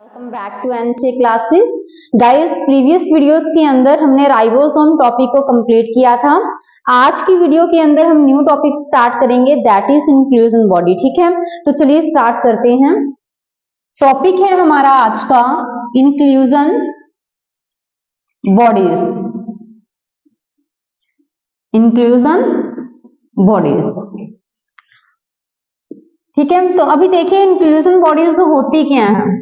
Welcome back to NC classes. Guys, previous videos के अंदर हमने राइबोसोम टॉपिक को कंप्लीट किया था। आज की वीडियो के अंदर हम न्यू टॉपिक स्टार्ट करेंगे, दैट इज इंक्लूजन बॉडी। ठीक है, तो चलिए स्टार्ट करते हैं। टॉपिक है हमारा आज का इंक्लूजन बॉडीज। इंक्लूजन बॉडीज, ठीक है। तो अभी देखिए इंक्लूजन बॉडीज होती क्या है।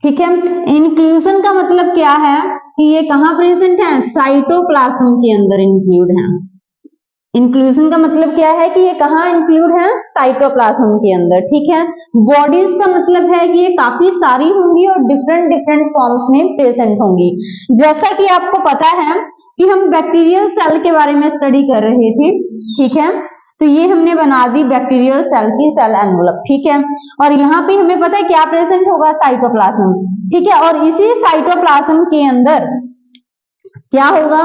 ठीक है, इंक्लूजन का मतलब क्या है कि ये कहां प्रेजेंट है, साइटोप्लाज्म के अंदर इंक्लूड है। इंक्लूजन का मतलब क्या है कि ये कहां इंक्लूड है, साइटोप्लाज्म के अंदर। ठीक है, बॉडीज का मतलब है कि ये काफी सारी होंगी और डिफरेंट डिफरेंट फॉर्म्स में प्रेजेंट होंगी। जैसा कि आपको पता है कि हम बैक्टीरियल सेल के बारे में स्टडी कर रहे थे। ठीक है, तो ये हमने बना दी बैक्टीरियल सेल की सेल एनवलप। ठीक है, और यहाँ पे हमें पता है क्या प्रेजेंट होगा, साइटोप्लाज्म। ठीक है, और इसी साइटोप्लाज्म के अंदर क्या होगा,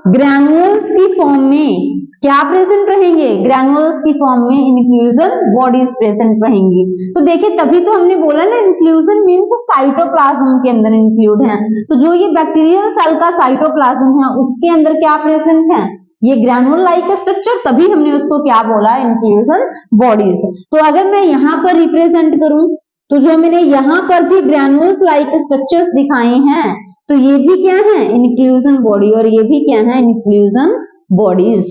ग्रैन्युल्स की फॉर्म में क्या प्रेजेंट रहेंगे, ग्रैन्युल्स की फॉर्म में इंक्लूजन बॉडीज प्रेजेंट रहेंगी। तो देखिए तभी तो हमने बोला ना, इंक्लूजन मीन्स साइटोप्लाज्म के अंदर इंक्लूड है। तो जो ये बैक्टीरियल सेल का साइटोप्लाज्म है उसके अंदर क्या प्रेजेंट है, ये ग्रैनुल लाइक स्ट्रक्चर, तभी हमने उसको क्या बोला, इंक्लूजन बॉडीज। तो अगर मैं यहाँ पर रिप्रेजेंट करूं तो जो मैंने यहाँ पर भी ग्रैनुल्स लाइक स्ट्रक्चर्स दिखाए हैं, तो ये भी क्या है, इंक्लूजन बॉडी, और ये भी क्या है, इंक्लूजन बॉडीज।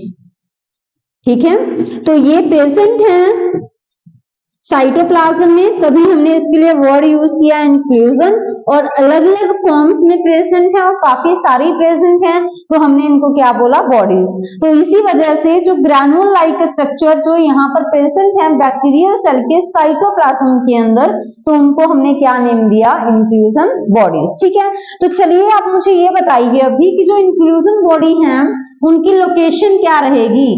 ठीक है, तो ये प्रेजेंट है साइटोप्लाज्म में, तभी हमने इसके लिए वर्ड यूज किया इंक्लूजन। और अलग अलग फॉर्म्स में प्रेजेंट है और काफी सारी प्रेजेंट है, तो हमने इनको क्या बोला, बॉडीज। तो इसी वजह से जो ग्रैनुल लाइक स्ट्रक्चर जो यहाँ पर प्रेजेंट है बैक्टीरियल सेल के साइटोप्लाज्म के अंदर, तो उनको हमने क्या नेम दिया, इंक्लूजन बॉडीज। ठीक है, तो चलिए आप मुझे ये बताइए अभी कि जो इंक्लूजन बॉडी है उनकी लोकेशन क्या रहेगी,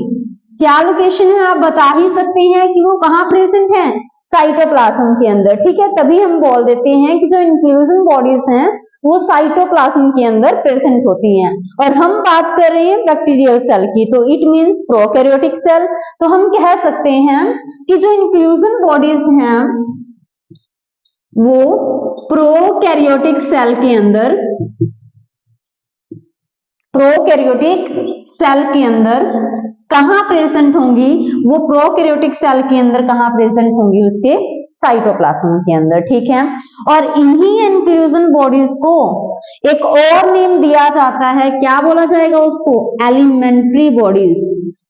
क्या लोकेशन है, आप बता ही सकते हैं कि वो कहां प्रेजेंट है, साइटोप्लाज्म के अंदर। ठीक है, तभी हम बोल देते हैं कि जो इंक्लूजन बॉडीज हैं वो साइटोप्लाज्म के अंदर प्रेजेंट होती हैं। और हम बात कर रहे हैं बैक्टीरियल सेल की, तो इट मींस प्रोकैरियोटिक सेल। तो हम कह सकते हैं कि जो इंक्लूजन बॉडीज हैं वो प्रोकैरियोटिक सेल के अंदर, प्रोकैरियोटिक सेल के अंदर कहां प्रेजेंट होंगी, वो प्रोकैरियोटिक सेल के अंदर कहां प्रेजेंट होंगी, उसके साइटोप्लाज्म के अंदर। ठीक है, और इन्हीं इंक्लूजन बॉडीज को एक और नेम दिया जाता है, क्या बोला जाएगा उसको, एलिमेंट्री बॉडीज।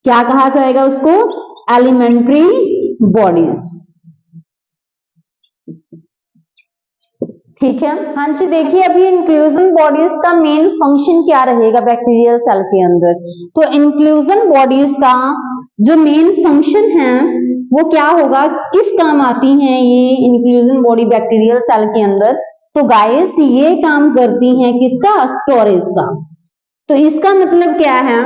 क्या कहा जाएगा उसको, एलिमेंट्री बॉडीज। ठीक है, हाँ जी, देखिए अभी इंक्लूजन बॉडीज का मेन फंक्शन क्या रहेगा बैक्टीरियल सेल के अंदर। तो इंक्लूजन बॉडीज का जो मेन फंक्शन है वो क्या होगा, किस काम आती हैं ये इंक्लूजन बॉडी बैक्टीरियल सेल के अंदर। तो गाइस ये काम करती हैं किसका, स्टोरेज का। तो इसका मतलब क्या है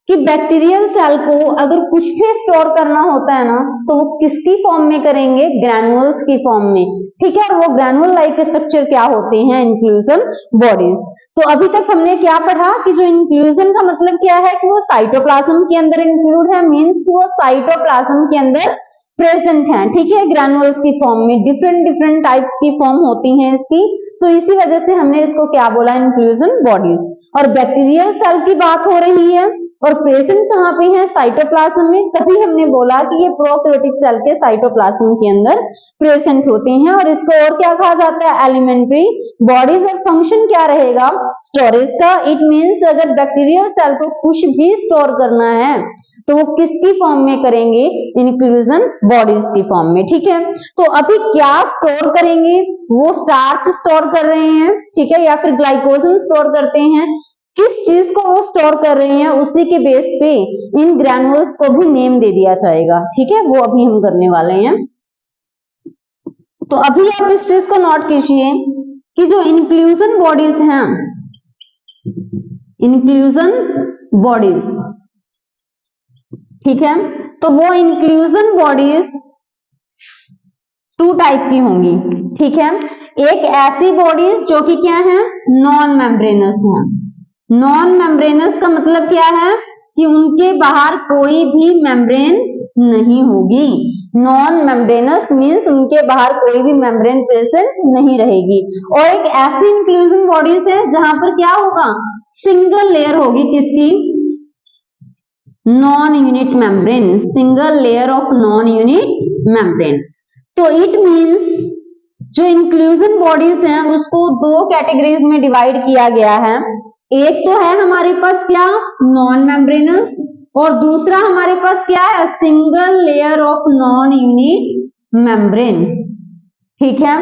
कि बैक्टीरियल सेल को अगर कुछ भी स्टोर करना होता है ना, तो वो किसकी फॉर्म में करेंगे, ग्रैनुल्स की फॉर्म में। ठीक है, और वो ग्रैनुल लाइक स्ट्रक्चर क्या होते हैं, इंक्लूजन बॉडीज। तो अभी तक हमने क्या पढ़ा कि जो इंक्लूजन का मतलब क्या है कि वो साइटोप्लाज्म के अंदर इंक्लूड है, मींस कि वो साइटोप्लाज्म के अंदर प्रेजेंट है। ठीक है, ग्रैनुल्स की फॉर्म में, डिफरेंट डिफरेंट टाइप्स की फॉर्म होती हैं इसकी। तो इसी वजह से हमने इसको क्या बोला, इंक्लूजन बॉडीज। और बैक्टीरियल सेल की बात हो रही है और प्रेजेंट कहां पे है, साइटोप्लाज्म में, तभी हमने बोला कि ये प्रोकैरियोटिक सेल के साइटोप्लाज्म के अंदर प्रेजेंट होते हैं। और इसको और क्या कहा जाता है, एलिमेंट्री बॉडीज। और फंक्शन क्या रहेगा, स्टोरेज का। इट मींस अगर बैक्टीरियल सेल को कुछ भी स्टोर करना है तो वो किसकी फॉर्म में करेंगे, इंक्लूजन बॉडीज की फॉर्म में। ठीक है, तो अभी क्या स्टोर करेंगे, वो स्टार्च स्टोर कर रहे हैं, ठीक है, या फिर ग्लाइकोजन स्टोर करते हैं, किस चीज को वो स्टोर कर रहे हैं उसी के बेस पे इन ग्रैनुल्स को भी नेम दे दिया जाएगा। ठीक है, वो अभी हम करने वाले हैं। तो अभी आप इस चीज को नोट कीजिए कि जो इंक्लूजन बॉडीज हैं, इंक्लूजन बॉडीज, ठीक है, तो वो इंक्लूजन बॉडीज टू टाइप की होंगी। ठीक है, एक ऐसी बॉडीज जो कि क्या है, नॉन मेम्ब्रेनस है। नॉन मेम्ब्रेनस का मतलब क्या है कि उनके बाहर कोई भी मेम्ब्रेन नहीं होगी, नॉन मेम्ब्रेनस मीन्स उनके बाहर कोई भी मेम्ब्रेन प्रेजेंट नहीं रहेगी। और एक ऐसी इंक्लूजन बॉडीज है जहां पर क्या होगा, सिंगल लेयर होगी किसकी, non unit membrane, single layer of non unit membrane. तो इट मीन्स जो इंक्लूजन बॉडीज हैं उसको दो कैटेगरीज में डिवाइड किया गया है। एक तो है हमारे पास क्या, नॉन मेम्ब्रेनस, और दूसरा हमारे पास क्या है, single layer of non unit membrane. ठीक है,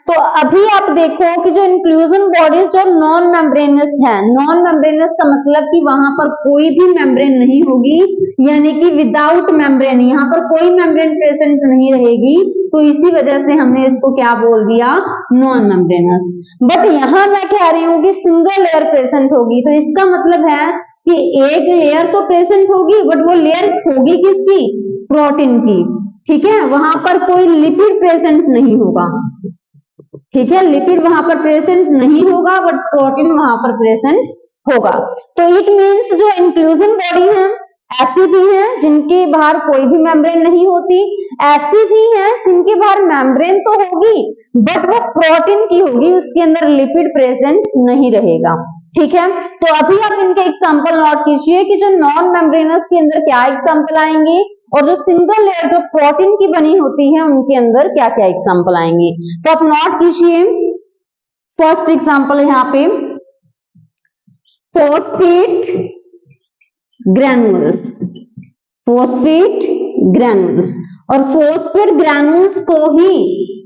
तो अभी आप देखो कि जो इंक्लूजन बॉडीज जो नॉन मेम्ब्रेनस है, नॉन मेम्ब्रेनस का मतलब कि वहां पर कोई भी मेम्ब्रेन नहीं होगी, यानी कि विदाउट मेम्ब्रेन, यहाँ पर कोई मेम्ब्रेन प्रेजेंट नहीं रहेगी, तो इसी वजह से हमने इसको क्या बोल दिया, नॉन मेम्ब्रेनस। बट यहाँ मैं कह रही हूँ कि सिंगल लेयर प्रेजेंट होगी, तो इसका मतलब है कि एक लेयर तो प्रेजेंट होगी, बट वो लेयर होगी किसकी, प्रोटीन की। ठीक है, वहां पर कोई लिपिड प्रेजेंट नहीं होगा। ठीक है, लिपिड वहां पर प्रेजेंट नहीं होगा, बट प्रोटीन वहां पर प्रेजेंट होगा। तो इट मीन्स जो इंक्लूजन बॉडी है ऐसी भी है जिनके बाहर कोई भी मेम्ब्रेन नहीं होती, ऐसी भी है जिनके बाहर मेम्ब्रेन तो होगी बट वो प्रोटीन की होगी, उसके अंदर लिपिड प्रेजेंट नहीं रहेगा। ठीक है, तो अभी आप इनके एग्जांपल नोट कीजिए कि जो नॉन मेम्ब्रेनस के अंदर क्या एग्जांपल आएंगे, और जो सिंगल लेयर जो प्रोटीन की बनी होती है उनके अंदर क्या क्या एग्जांपल आएंगे। तो आप नोट कीजिए, फर्स्ट एग्जांपल यहाँ पे फॉस्फेट ग्रैन्युल्स, फॉस्फेट ग्रैन्युल्स, और फॉस्फेट ग्रैन्युल्स को ही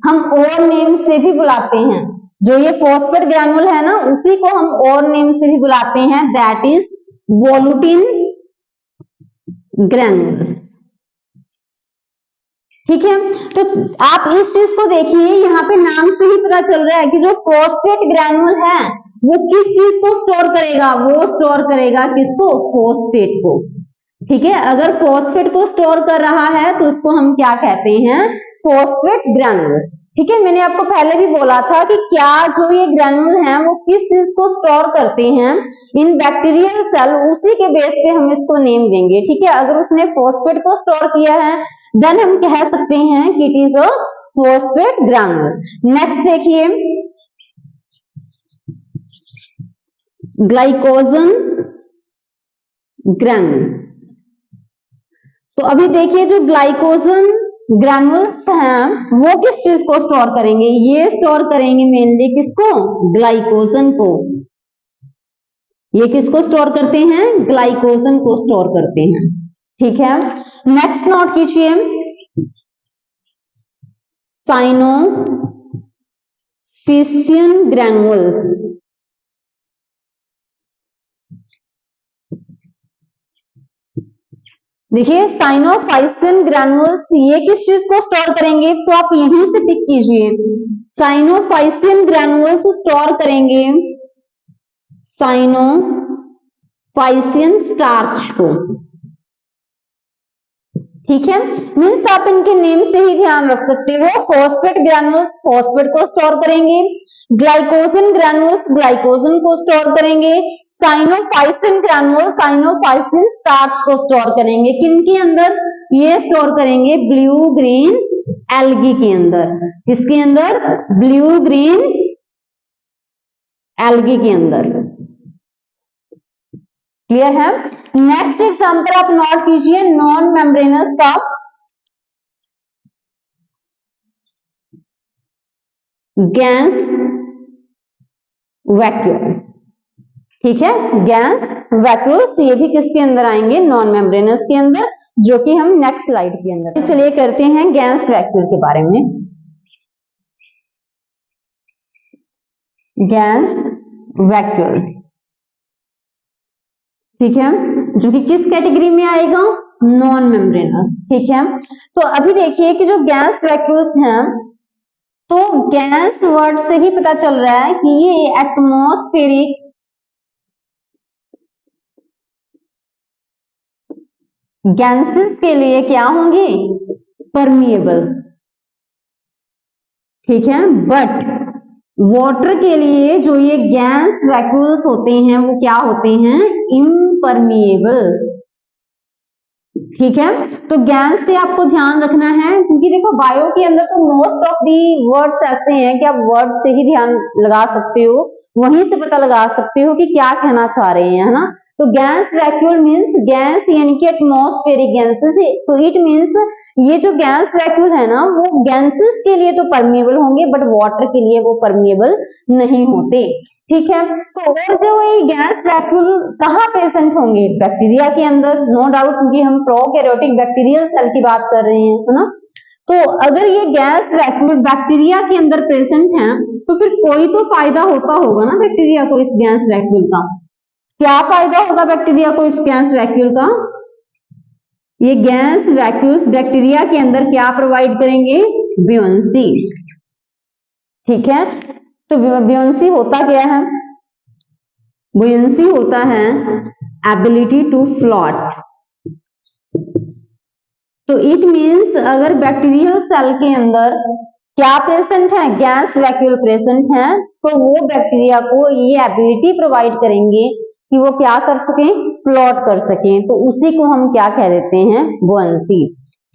हम और नेम से भी बुलाते हैं। जो ये फॉस्फेट ग्रैन्युल है ना, उसी को हम और नेम से भी बुलाते हैं, दैट इज वोलुटिन ग्रैन्युल्स। ठीक है, तो आप इस चीज को देखिए, यहाँ पे नाम से ही पता चल रहा है कि जो फॉस्फेट ग्रैन्युल है वो किस चीज को स्टोर करेगा, वो स्टोर करेगा किसको, फॉस्फेट को। ठीक है, अगर फॉस्फेट को स्टोर कर रहा है तो उसको हम क्या कहते हैं, फॉस्फेट ग्रैन्युल। ठीक है, मैंने आपको पहले भी बोला था कि क्या जो ये ग्रैन्युल हैं वो किस चीज को स्टोर करते हैं, इन बैक्टीरियल सेल, उसी के बेस पे हम इसको नेम देंगे। ठीक है, अगर उसने फॉस्फेट को स्टोर किया है देन हम कह सकते हैं कि it is a phosphate granule. Next देखिए, ग्लाइकोजन ग्रैन्युल। तो अभी देखिए जो ग्लाइकोजन ग्रैन्युल्स हैं वो किस चीज को स्टोर करेंगे, ये स्टोर करेंगे मेनली किसको, ग्लाइकोजन को। ये किसको स्टोर करते हैं, ग्लाइकोजन को स्टोर करते हैं। ठीक है, नेक्स्ट नोट कीजिए, साइनोफिशियन ग्रैन्युल्स। देखिए साइनोफाइसियन ग्रैन्युल्स ये किस चीज को स्टोर करेंगे, तो आप यहीं से टिक कीजिए, साइनोफाइसियन ग्रैन्युल्स स्टोर करेंगे साइनोफाइसियन स्टार्च को। ठीक है, मीन्स आप इनके नेम से ही ध्यान रख सकते हो, फॉस्फेट ग्रैन्युल्स फॉस्फेट को स्टोर करेंगे, ग्लाइकोजन ग्रैन्युल्स ग्लाइकोजन को स्टोर करेंगे, साइनोफाइसिन ग्रैन्युल साइनोफाइसिन स्टार्च को स्टोर करेंगे। किनके अंदर, ये स्टोर करेंगे ब्लू ग्रीन एल्गी के अंदर। किसके अंदर, ब्लू ग्रीन एल्गी के अंदर। क्लियर है। नेक्स्ट एग्जांपल आप नोट कीजिए नॉन मेम्ब्रेनस का, गैस वैक्यूल। ठीक है, गैस वैक्यूल्स ये भी किसके अंदर आएंगे, नॉन मेम्ब्रेनस के अंदर, जो कि हम नेक्स्ट स्लाइड के अंदर। चलिए करते हैं गैस वैक्यूल के बारे में। गैस वैक्यूल, ठीक है, जो कि किस कैटेगरी में आएगा, नॉन मेम्ब्रेनस। ठीक है, तो अभी देखिए कि जो गैस वैक्यूल्स हैं, तो गैस वर्ड से ही पता चल रहा है कि ये एटमॉस्फेरिक गैसेस के लिए क्या होंगे, परमिएबल। ठीक है, बट वाटर के लिए जो ये गैस वैक्यूल्स होते हैं वो क्या होते हैं, इम्परमिएबल। ठीक है, तो गैस से आपको ध्यान रखना है, क्योंकि देखो बायो के अंदर तो मोस्ट ऑफ दी वर्ड्स ऐसे हैं कि आप वर्ड से ही ध्यान लगा सकते हो, वहीं से पता लगा सकते हो कि क्या कहना चाह रहे हैं, है ना। तो गैस वैक्यूल मीन्स गैस यानी कि एटमॉस्फेरिक गैसेस, तो इट मीन्स ये जो गैस वैक्यूल है ना वो गैसेस के लिए तो परमिएबल होंगे बट वाटर के लिए वो परमिएबल नहीं होते। ठीक है, तो और जो ये गैस वैक्यूल कहाँ प्रेजेंट होंगे, बैक्टीरिया के अंदर, नो डाउट, क्योंकि हम प्रोकैरियोटिक बैक्टीरियल सेल की बात कर रहे हैं, है ना। तो अगर ये गैस वैक्यूल बैक्टीरिया के अंदर प्रेजेंट है तो फिर कोई तो फायदा होता होगा ना बैक्टीरिया को इस गैस वैक्यूल का। क्या फायदा होगा बैक्टीरिया को इस गैस वैक्यूल का? ये गैस वैक्यूल्स बैक्टीरिया के अंदर क्या प्रोवाइड करेंगे? ब्यूएंसी। ठीक है, तो ब्यूएंसी होता क्या है? ब्यूएंसी होता है एबिलिटी टू फ्लोट। तो इट मीन्स अगर बैक्टीरियल सेल के अंदर क्या प्रेजेंट है? गैस वैक्यूल प्रेजेंट है, तो वो बैक्टीरिया को ये एबिलिटी प्रोवाइड करेंगे कि वो क्या कर सकें? फ्लोट कर सकें। तो उसी को हम क्या कह देते हैं? ब्यूएंसी।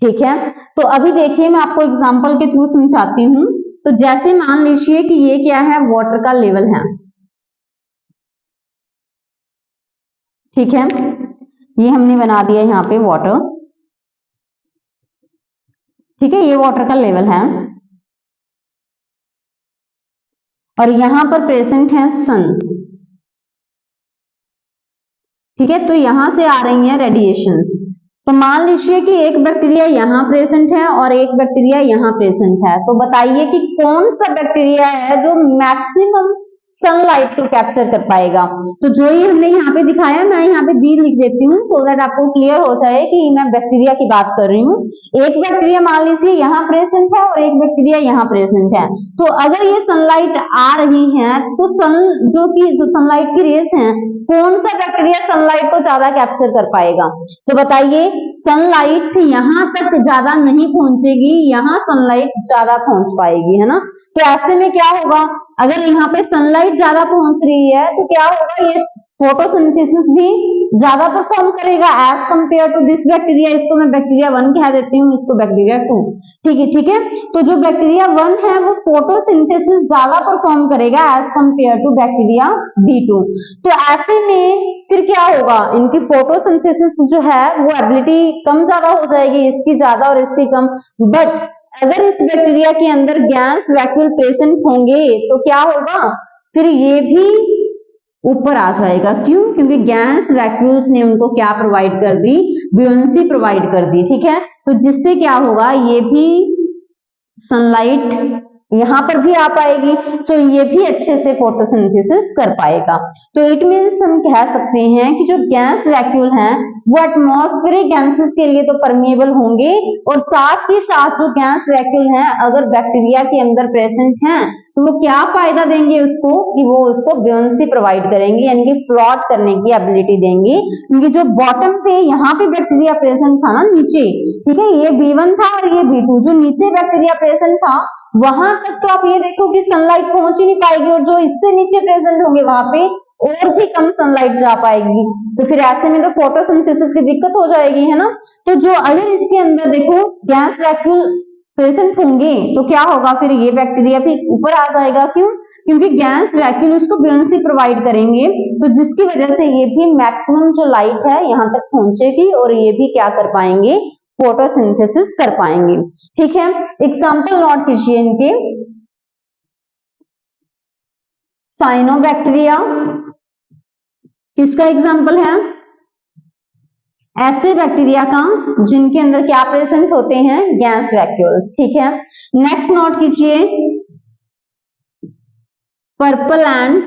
ठीक है, तो अभी देखिए मैं आपको एग्जांपल के थ्रू समझाती हूँ। तो जैसे मान लीजिए कि ये क्या है? वाटर का लेवल है। ठीक है, ये हमने बना दिया यहाँ पे वाटर। ठीक है, ये वाटर का लेवल है और यहां पर प्रेजेंट है सन। ठीक है, तो यहां से आ रही है रेडिएशंस। तो मान लीजिए कि एक बैक्टीरिया यहाँ प्रेजेंट है और एक बैक्टीरिया यहाँ प्रेजेंट है, तो बताइए कि कौन सा बैक्टीरिया है जो मैक्सिमम सनलाइट को कैप्चर कर पाएगा। तो जो ये हमने यहाँ पे दिखाया, मैं यहाँ पे बी लिख देती हूँ सो दैट आपको क्लियर हो जाए कि मैं बैक्टीरिया की बात कर रही हूँ। एक बैक्टीरिया मान लीजिए यहाँ प्रेजेंट है और एक बैक्टीरिया यहाँ प्रेजेंट है। तो अगर ये सनलाइट आ रही है तो जो सनलाइट की रेस है, कौन सा बैक्टीरिया सनलाइट को ज्यादा कैप्चर कर पाएगा? तो बताइए, सनलाइट यहाँ तक ज्यादा नहीं पहुंचेगी, यहाँ सनलाइट ज्यादा पहुंच पाएगी, है ना। तो ऐसे में क्या होगा? अगर यहाँ पे सनलाइट ज्यादा पहुंच रही है तो क्या होगा? ये फोटोसिंथेसिस भी ज्यादा परफॉर्म करेगा as compare to this bacteria. इसको मैं बैक्टीरिया 1 कह देती हूँ, इसको बैक्टीरिया 2। ठीक है, ठीक है, तो जो बैक्टीरिया 1 है वो फोटोसिंथेसिस ज्यादा परफॉर्म करेगा as compare to bacteria B2। तो ऐसे में फिर क्या होगा? इनकी फोटोसिंथेसिस जो है वो एबिलिटी कम ज्यादा हो जाएगी, इसकी ज्यादा और इसकी कम। बट अगर इस बैक्टीरिया के अंदर गैस वैक्यूल प्रेजेंट होंगे तो क्या होगा? फिर ये भी ऊपर आ जाएगा। क्यों? क्योंकि गैस वैक्यूल्स ने उनको क्या प्रोवाइड कर दी? ब्यूएंसी प्रोवाइड कर दी। ठीक है, तो जिससे क्या होगा? ये भी सनलाइट यहां पर भी आ पाएगी, सो ये भी अच्छे से फोटोसिंथेसिस कर पाएगा। तो इट मीन्स हम कह सकते हैं कि जो गैस वैक्यूल हैं वो एटमॉस्फेरिक गैसेस के लिए तो परमिएबल होंगे, और साथ ही साथ जो गैस वैक्यूल हैं अगर बैक्टीरिया के अंदर प्रेजेंट हैं तो वो क्या फायदा देंगे उसको? कि वो उसको ब्यूएंसी प्रोवाइड करेंगे, यानी कि फ्लोट करने की एबिलिटी देंगे। क्योंकि जो बॉटम पे यहाँ पे बैक्टीरिया प्रेजेंट था ना नीचे, ठीक है, ये B1 था और ये B2, जो नीचे बैक्टीरिया प्रेजेंट था वहां तक तो आप ये देखो कि सनलाइट पहुंच ही नहीं पाएगी, और जो इससे नीचे प्रेजेंट होंगे वहां पे और भी कम सनलाइट जा पाएगी। तो फिर ऐसे में तो फोटोसिंथेसिस की दिक्कत हो जाएगी, है ना। तो जो अगर इसके अंदर देखो गैस वैक्यूल प्रेजेंट होंगे तो क्या होगा? फिर ये बैक्टीरिया भी ऊपर आ जाएगा। क्यों? क्योंकि गैस वैक्यूल उसको ब्यूएंसी प्रोवाइड करेंगे, तो जिसकी वजह से ये भी मैक्सिमम जो लाइट है यहाँ तक पहुंचेगी और ये भी क्या कर पाएंगे? फोटोसिंथेसिस कर पाएंगे। ठीक है, एग्जाम्पल नोट कीजिए इनके। साइनोबैक्टीरिया किसका एग्जाम्पल है? ऐसे बैक्टीरिया का जिनके अंदर क्या प्रेजेंट होते हैं? Gas vacuoles. ठीक है, नेक्स्ट नोट कीजिए, purple and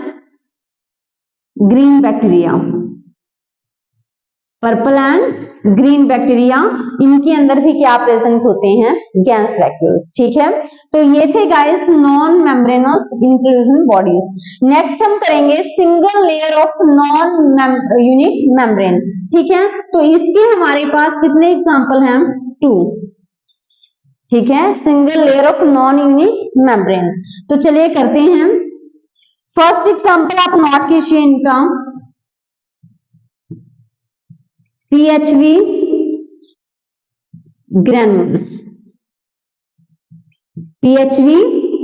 green bacteria. Purple and green bacteria, इनके अंदर भी क्या प्रेजेंट होते हैं? Gas vacuoles. ठीक है, तो ये थे guys non membranes inclusion bodies. Next हम करेंगे single layer of non unit membrane. ठीक है, तो इसके हमारे पास कितने एग्जांपल हैं? 2। ठीक है, single layer of non unit membrane. तो चलिए करते हैं। फर्स्ट एग्जांपल आप नोट कीजिए इनका, PHV ग्रैन्युल्स, PHV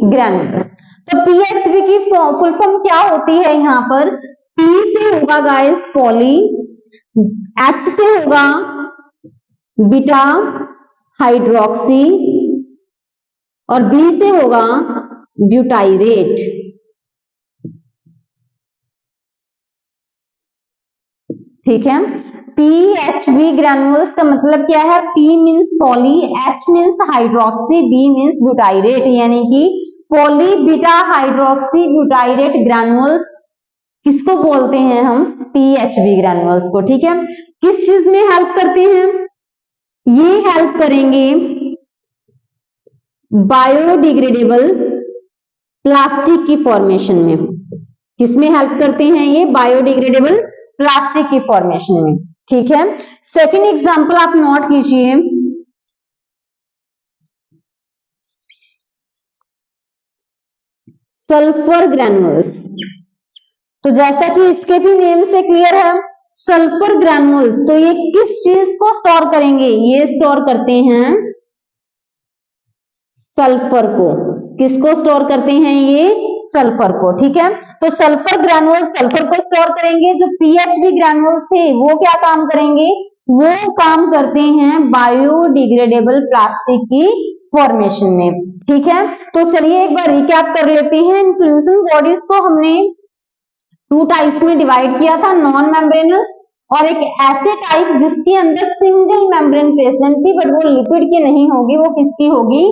ग्रैन्युल्स। तो PHV की फुल फॉर्म क्या होती है यहाँ पर? P से होगा गाइस पॉली, H से होगा बीटा हाइड्रोक्सी और B से होगा ब्यूटाइरेट। ठीक है, PHV ग्रैन्युल्स का मतलब क्या है? P means poly, H means hydroxy, B means butyrate, यानी कि पॉली बीटा हाइड्रोक्सी ब्यूटाइरेट ग्रैन्युल्स किसको बोलते हैं हम? PHV ग्रैन्युल्स को। ठीक है, किस चीज में हेल्प करते हैं? ये हेल्प करेंगे बायोडिग्रेडेबल प्लास्टिक की फॉर्मेशन में। किसमें हेल्प करते हैं ये? बायोडिग्रेडेबल प्लास्टिक की फॉर्मेशन में। ठीक है, सेकंड एग्जांपल आप नोट कीजिए, सल्फर ग्रैन्युल्स। तो जैसा कि इसके भी नेम से क्लियर है, सल्फर ग्रैन्युल्स, तो ये किस चीज को स्टोर करेंगे? ये स्टोर करते हैं सल्फर को। किसको स्टोर करते हैं? ये सल्फर को। ठीक है, तो सल्फर ग्रैन्युल्स सल्फर को स्टोर करेंगे। जो PHV ग्रैन्युल्स थे वो क्या काम करेंगे? वो काम करते हैं बायोडिग्रेडेबल प्लास्टिक की फॉर्मेशन में। ठीक है, तो चलिए एक बार रिकैप कर लेते हैं। इंक्लूजन बॉडीज को हमने 2 टाइप्स में डिवाइड किया था, नॉन मेम्ब्रेनस और एक ऐसे टाइप जिसके अंदर सिंगल मेम्ब्रेन प्रेजेंट थी, बट वो लिपिड की नहीं होगी, वो किसकी होगी?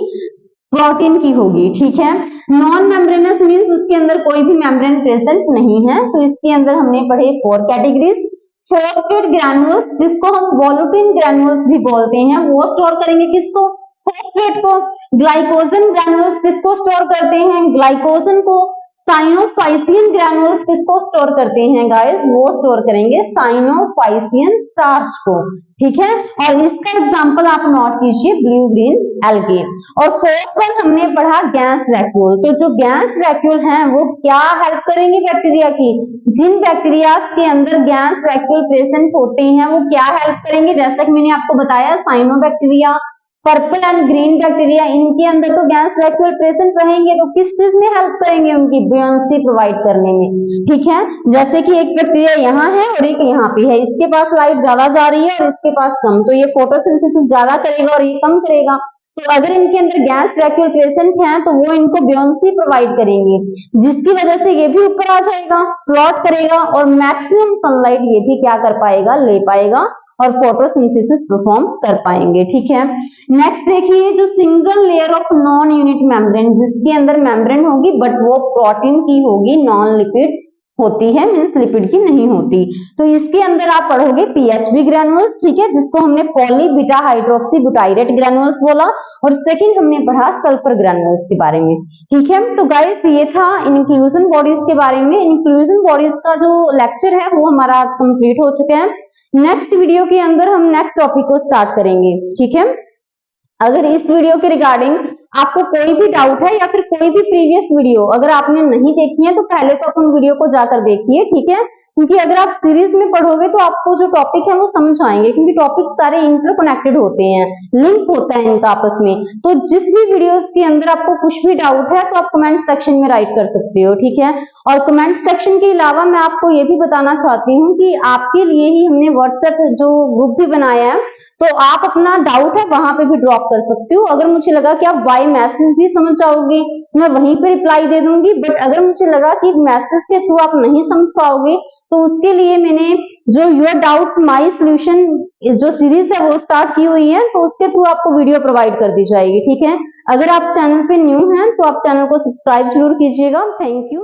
प्रोटीन की होगी। ठीक है, नॉन मेम्ब्रेनस मींस उसके अंदर कोई भी मेम्ब्रेन प्रेजेंट नहीं है। तो इसके अंदर हमने पढ़े 4 कैटेगरीज। फॉस्फेट ग्रैन्युल्स, जिसको हम वोलुटिन ग्रैन्युल्स भी बोलते हैं, वो स्टोर करेंगे किसको? फॉस्फेट को। ग्लाइकोजन ग्रैन्युल्स किसको स्टोर करते हैं? ग्लाइकोजन को। साइनोफाइसियन ग्रैन्युल्स किसको स्टोर करते हैं गाइस? वो स्टोर करेंगे साइनोफाइसियन स्टार्च को। ठीक है, और इसका एग्जांपल आप नोट कीजिए, ब्लू ग्रीन एल्गे। और फोर्थ वन हमने पढ़ा गैस वैक्यूल। तो जो गैस वैक्यूल हैं वो क्या हेल्प करेंगे बैक्टीरिया की? जिन बैक्टीरिया के अंदर गैस वैक्यूल प्रेजेंट होते हैं वो क्या हेल्प करेंगे? जैसा कि मैंने आपको बताया, cyanobacteria, purple and green bacteria, इनके अंदर तो गैस वैक्यूल प्रेजेंट रहेंगे, तो किस चीज में हेल्प करेंगे? उनकी बुयांसी प्रोवाइड करने में। ठीक है, जैसे कि एक बैक्टीरिया यहाँ है और एक यहाँ पे है, इसके पास लाइट ज्यादा जा रही है और इसके पास कम, तो ये फोटोसिंथेसिस ज्यादा करेगा और ये कम करेगा। तो अगर इनके अंदर गैस वैक्यूल प्रेजेंट है तो वो इनको बुयांसी प्रोवाइड करेंगे, जिसकी वजह से ये भी ऊपर आ जाएगा, फ्लोट करेगा और मैक्सिमम सनलाइट ये भी क्या कर पाएगा? ले पाएगा और फोटोसिंथेसिस परफॉर्म कर पाएंगे। ठीक है, नेक्स्ट देखिए, जो single layer of non unit membrane, जिसके अंदर मेम्ब्रेन होगी बट वो प्रोटीन की होगी, नॉन लिपिड होती है, मींस लिपिड की नहीं होती। तो इसके अंदर आप पढ़ोगे PHV ग्रैन्युल्स। ठीक है, जिसको हमने पॉली बीटा हाइड्रोक्सी ब्यूटाइरेट ग्रैन्युल्स बोला, और सेकंड हमने पढ़ा सल्फर ग्रैन्युल्स के बारे में। ठीक है, तो गाइस ये था इंक्लूजन बॉडीज के बारे में। इंक्लूजन बॉडीज का जो लेक्चर है वो हमारा आज कंप्लीट हो चुका है। नेक्स्ट वीडियो के अंदर हम नेक्स्ट टॉपिक को स्टार्ट करेंगे। ठीक है, अगर इस वीडियो के रिगार्डिंग आपको कोई भी डाउट है या फिर कोई भी प्रीवियस वीडियो अगर आपने नहीं देखी है तो पहले तो अपन वीडियो को जाकर देखिए। ठीक है, क्योंकि अगर आप सीरीज में पढ़ोगे तो आपको जो टॉपिक है वो समझ आएंगे, क्योंकि टॉपिक सारे इंटरकनेक्टेड होते हैं, लिंक होता है इनका आपस में। तो जिस भी वीडियोस के अंदर आपको कुछ भी डाउट है तो आप कमेंट सेक्शन में राइट कर सकते हो। ठीक है, और कमेंट सेक्शन के अलावा मैं आपको ये भी बताना चाहती हूँ कि आपके लिए ही हमने व्हाट्सएप जो ग्रुप भी बनाया है, तो आप अपना डाउट है वहां पे भी ड्रॉप कर सकते हो। अगर मुझे लगा कि आप बाय मैसेज भी समझ जाओगे मैं वहीं पे रिप्लाई दे दूंगी, बट अगर मुझे लगा कि मैसेज के थ्रू आप नहीं समझ पाओगे तो उसके लिए मैंने जो योर डाउट माय सॉल्यूशन जो सीरीज है वो स्टार्ट की हुई है, तो उसके थ्रू आपको वीडियो प्रोवाइड कर दी जाएगी। ठीक है, अगर आप चैनल पे न्यू हैं तो आप चैनल को सब्सक्राइब जरूर कीजिएगा। Thank you.